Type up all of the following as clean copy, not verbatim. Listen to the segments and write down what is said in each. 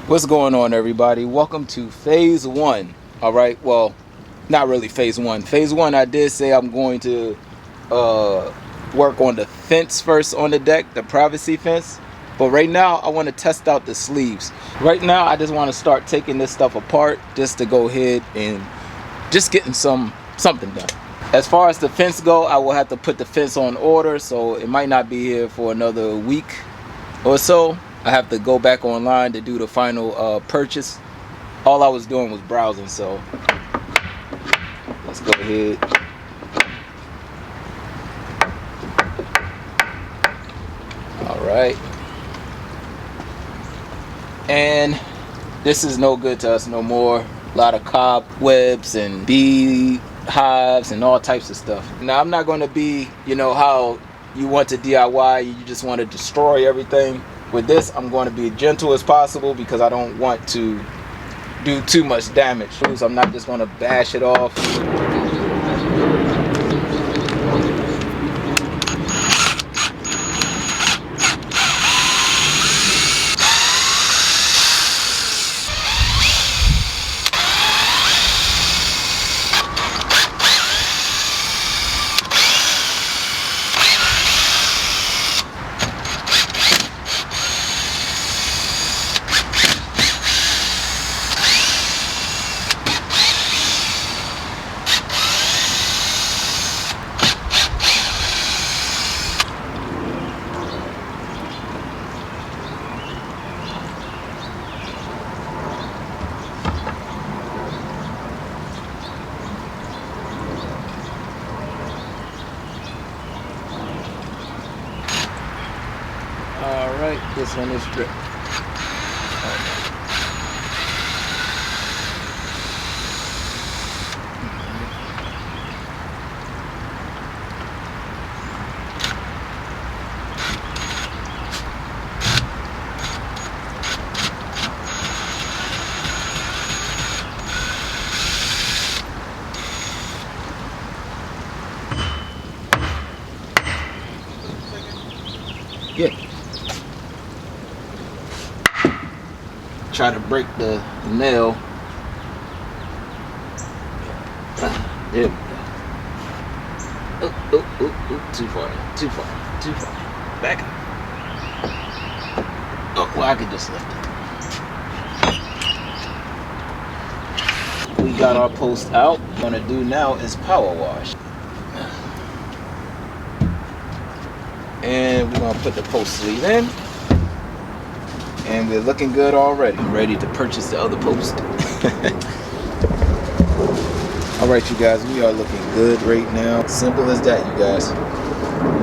What's going on, everybody? Welcome to phase one. All right, well, not really phase one. Phase one, I did say I'm going to work on the fence first on the deck, the privacy fence. But right now I want to test out the sleeves. Right now I just want to start taking this stuff apart just to go ahead and just getting something done. As far as the fence go, I will have to put the fence on order, so it might not be here for another week or so. I have to go back online to do the final purchase. All I was doing was browsing, so let's go ahead. All right. And this is no good to us no more. A lot of cobwebs and bee hives and all types of stuff. Now I'm not going to be, how you want to DIY, you just want to destroy everything. With this, I'm going to be gentle as possible because I don't want to do too much damage. So I'm not just going to bash it off. Alright, this one is stripped. Yeah. Try to break the nail. There we go. Oh, too far, too far, too far. Back up. Oh, well, I could just lift it. We got our post out. What I'm gonna do now is power wash. And we're gonna put the post sleeve in. And we're looking good already. I'm ready to purchase the other post. Alright, you guys, we are looking good right now. Simple as that, you guys.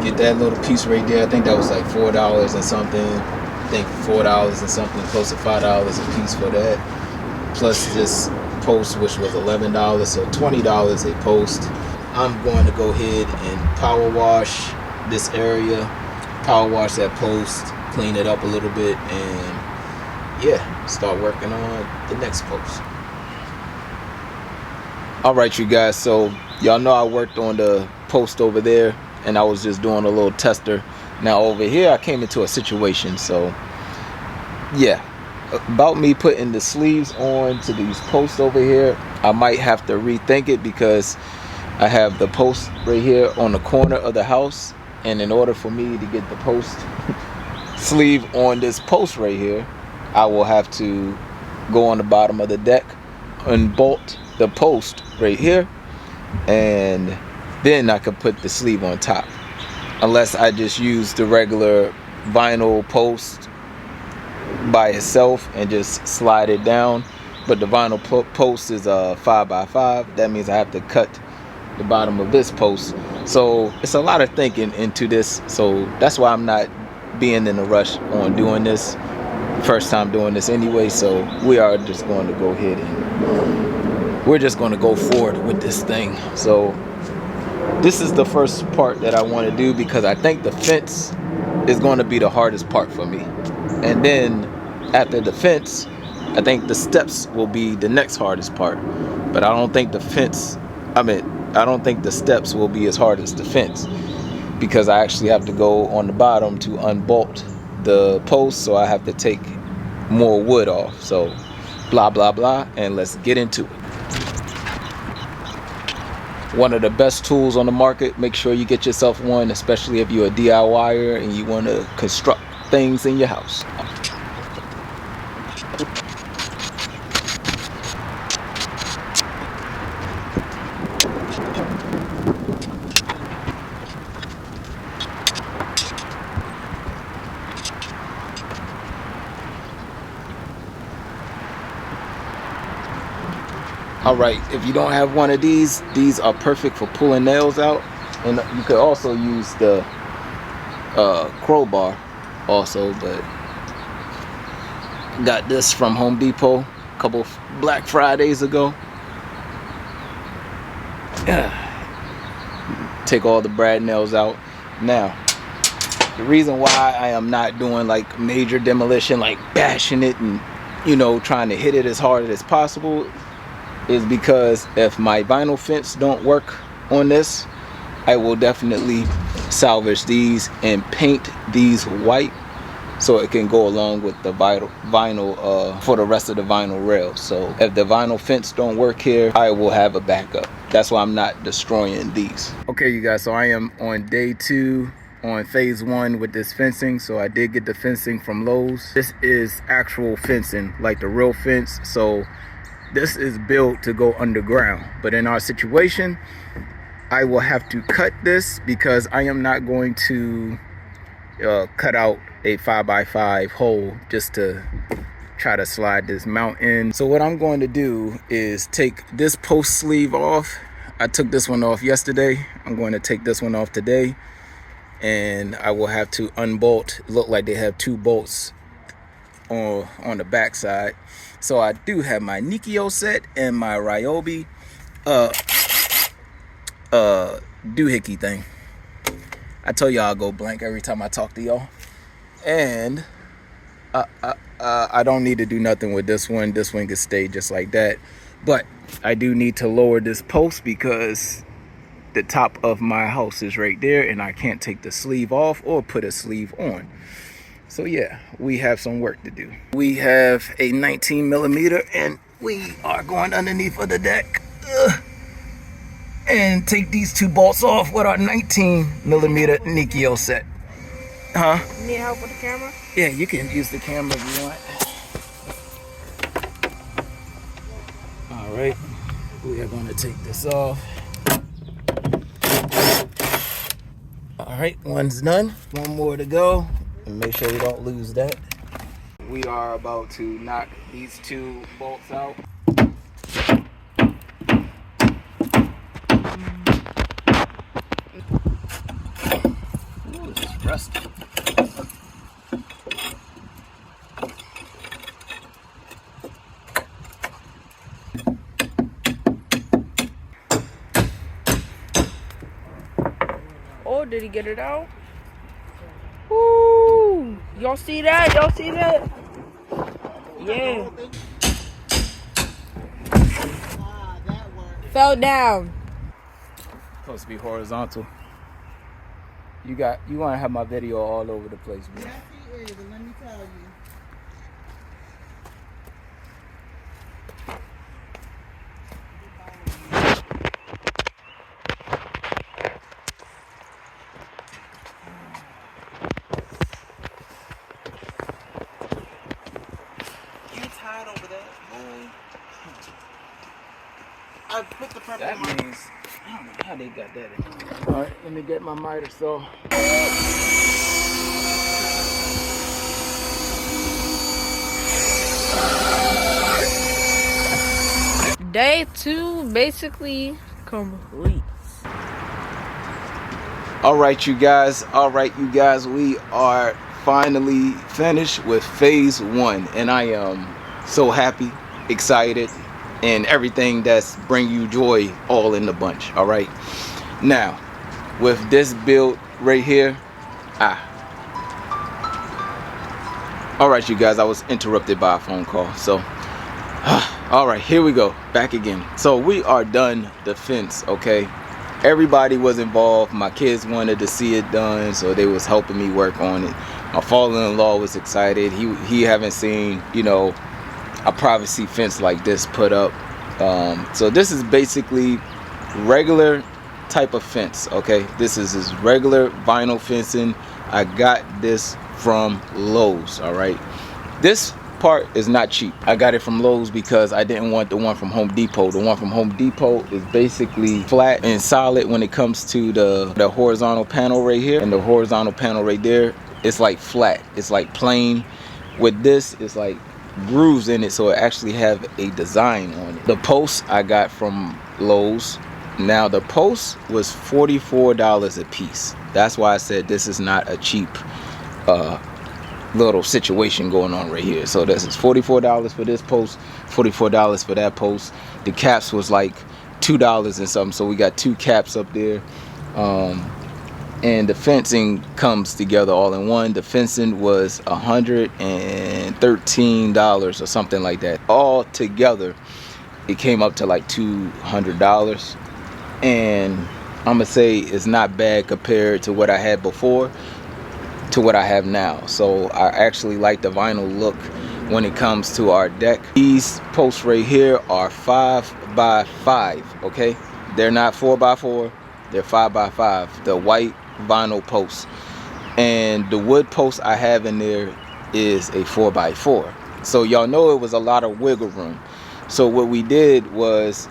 Get that little piece right there. I think that was like $4 and something. I think $4 and something, close to $5 a piece for that. Plus this post, which was $11, so $20 a post. I'm going to go ahead and power wash this area, power wash that post, clean it up a little bit, and yeah, start working on the next post. Alright, you guys, so y'all know I worked on the post over there and I was just doing a little tester. Now over here I came into a situation, so yeah, about me putting the sleeves on to these posts over here, I might have to rethink it because I have the post right here on the corner of the house, and in order for me to get the post sleeve on this post right here, I will have to go on the bottom of the deck and bolt the post right here, and then I could put the sleeve on top, unless I just use the regular vinyl post by itself and just slide it down. But the vinyl post is a 5x5. That means I have to cut the bottom of this post, so it's a lot of thinking into this. So that's why I'm not being in a rush on doing this. First time doing this anyway, so we are just going to go ahead and we're just going to go forward with this thing. So this is the first part that I want to do because I think the fence is going to be the hardest part for me, and then after the fence I think the steps will be the next hardest part. But I don't think the fence, I don't think the steps will be as hard as the fence, because I actually have to go on the bottom to unbolt the post, so I have to take more wood off. So blah blah blah, and let's get into it. One of the best tools on the market. Make sure you get yourself one, especially if you're a DIYer and you want to construct things in your house. Alright, if you don't have one of these are perfect for pulling nails out. And you could also use the crowbar also, but got this from Home Depot a couple Black Fridays ago. Take all the brad nails out. Now, the reason why I am not doing like major demolition, like bashing it and, you know, trying to hit it as hard as possible, is because if my vinyl fence don't work on this, I will definitely salvage these and paint these white so it can go along with the vinyl for the rest of the vinyl rails. So if the vinyl fence don't work here, I will have a backup. That's why I'm not destroying these. Okay, you guys, so I am on day 2 on phase 1 with this fencing. So I did get the fencing from Lowe's. This is actual fencing, like the real fence. So this is built to go underground, but in our situation, I will have to cut this because I am not going to cut out a 5x5 hole just to try to slide this mount in. So what I'm going to do is take this post sleeve off. I took this one off yesterday. I'm going to take this one off today, and I will have to unbolt. It look like they have 2 bolts on the back side. So I do have my Nikio set and my Ryobi doohickey thing. I tell y'all I'll go blank every time I talk to y'all. And I don't need to do nothing with this one. This one can stay just like that. But I do need to lower this post because the top of my house is right there and I can't take the sleeve off or put a sleeve on. So yeah, we have some work to do. We have a 19mm and we are going underneath of the deck and take these 2 bolts off with our 19mm Nikio set. Huh? You need help with the camera? Yeah, you can use the camera if you want. All right, we are going to take this off. All right, one's done. One more to go. And make sure we don't lose that. We are about to knock these 2 bolts out. Ooh, this is rusty. Oh, did he get it out? Ooh, y'all see that? Y'all see that? Yeah. Fell down. Supposed to be horizontal. You want to have my video all over the place, bro. Yes, he is, and let me tell you. Over there, boy. I put the purple. That means I don't know how they got that in. All right, let me get my miter saw. Day 2 basically complete. All right, you guys. We are finally finished with phase 1, and I am so happy, excited, and everything that's bring you joy all in the bunch. All right, now with this build right here, all right, you guys, I was interrupted by a phone call, so all right, here we go, back again. So we are done the fence. Okay, everybody was involved. My kids wanted to see it done, so they was helping me work on it. My father-in-law was excited. He haven't seen, you know, a privacy fence like this put up. So this is basically regular type of fence. Okay, this is regular vinyl fencing. I got this from Lowe's. All right, this part is not cheap. I got it from Lowe's because I didn't want the one from Home Depot. The one from Home Depot is basically flat and solid when it comes to the horizontal panel right here, and the horizontal panel right there, it's like flat, it's like plain. With this, it's like grooves in it, so it actually have a design on it. The posts I got from Lowe's. Now the post was $44 a piece. That's why I said this is not a cheap little situation going on right here. So this is $44 for this post, $44 for that post. The caps was like $2 and something, so we got 2 caps up there. And the fencing comes together all in one. The fencing was $113 or something like that. All together, it came up to like $200. And I'm gonna say it's not bad compared to what I had before to what I have now. So I actually like the vinyl look when it comes to our deck. These posts right here are 5x5, okay? They're not 4x4, they're 5x5, the white vinyl posts. And the wood post I have in there is a 4x4. So y'all know it was a lot of wiggle room. So what we did was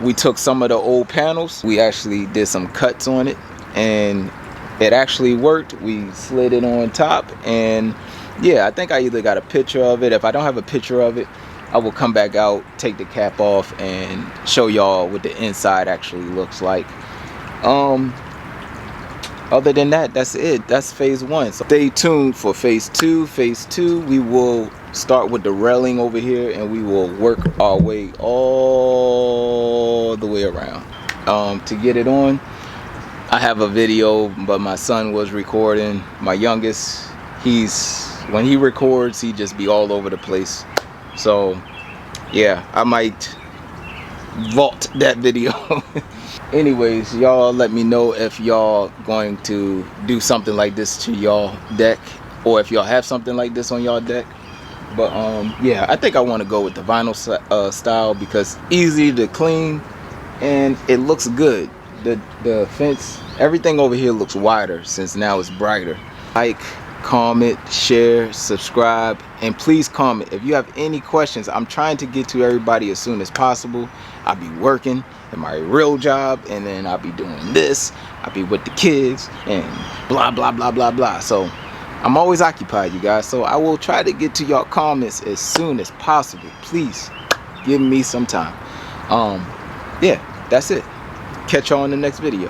we took some of the old panels, we actually did some cuts on it, and it actually worked. We slid it on top, and yeah, I think I either got a picture of it. If I don't have a picture of it, I will come back out, take the cap off, and show y'all what the inside actually looks like. Other than that, that's it. That's phase 1. So stay tuned for phase 2. Phase 2, we will start with the railing over here, and we will work our way all the way around. To get it on, I have a video, but my son was recording. My youngest, when he records, he just be all over the place. So yeah, I might vault that video. Anyways, y'all let me know if y'all going to do something like this to y'all deck, or if y'all have something like this on y'all deck. But yeah, I think I want to go with the vinyl style because easy to clean and it looks good. The fence, everything over here looks wider since now it's brighter. Like, comment, share, subscribe, and please comment if you have any questions. I'm trying to get to everybody as soon as possible. I'll be working in my real job, and then I'll be doing this. I'll be with the kids and blah blah blah blah blah. So I'm always occupied, you guys, so I will try to get to y'all comments as soon as possible. Please give me some time. Yeah, that's it. Catch y'all in the next video.